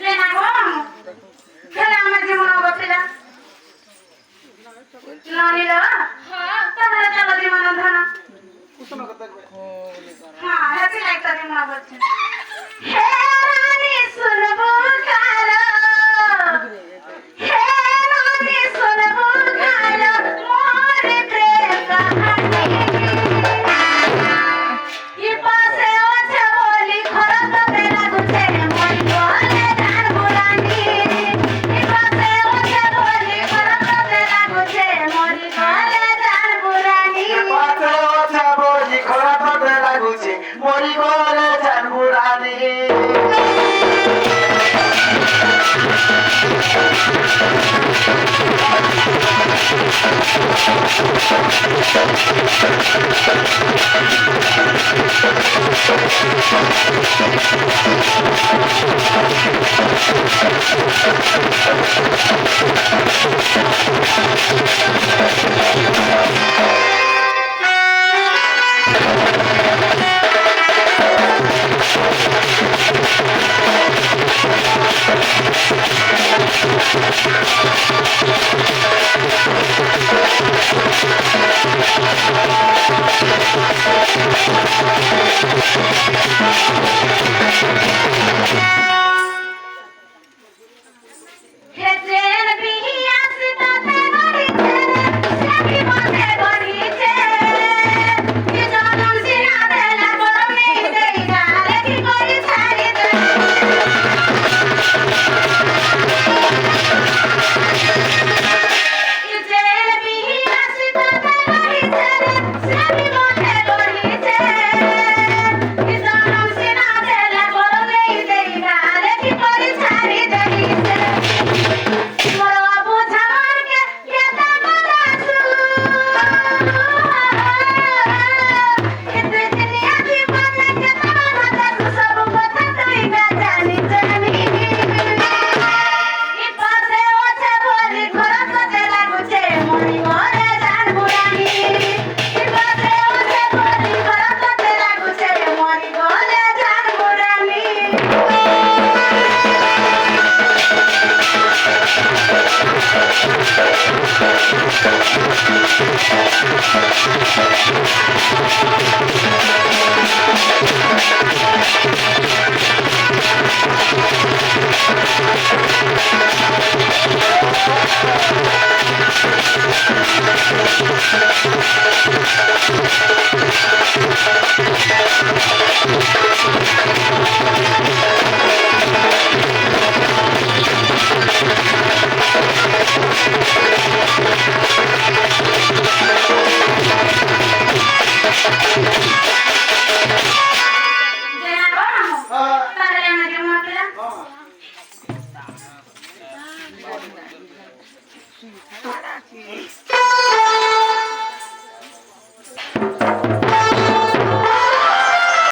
लेना गो खेला में जीवन बतिला नानी ला हां तहरा चला जीवन धना कुसनो कत हां हैसे लागता जीवन बचे हे रानी सुनबो कालो हे रानी सुनबो कालो मोर प्रेम कहानी ये पासे ओछे बोली खरत बेला गुछे मोर बोले जान बुलानी ये पासे ओछे बोली खरत बेला गुछे मोर बोले जान बुलानी पाछे ओछे बोली खरत बेला गुछे मोरी बोले जान बुलानी हे ट्रेन बिहिया सीता ते बड़ी छे सेठी मोते बड़ी छे ये जनम सिना देला गोमे देई गाले की कोई छाड़ी दे ये ट्रेन बिहिया सीता ते बड़ी छे सेठी मोते बड़ी छे ये जनम सिना देला गोमे देई गाले की कोई छाड़ी देई से मोरवा बुझा मार के केता बदासू इतने दुनिया की बात केता बदासू सब कथा तोई ना जानी जानी ई पासे ओछे बोली खरत देला गुछे मोरी मोरे जान बुलानी ई पासे ओछे बोली खरत देला गुछे मोरी बोले जान बुलानी जेना बना हो तारे में के मतला हां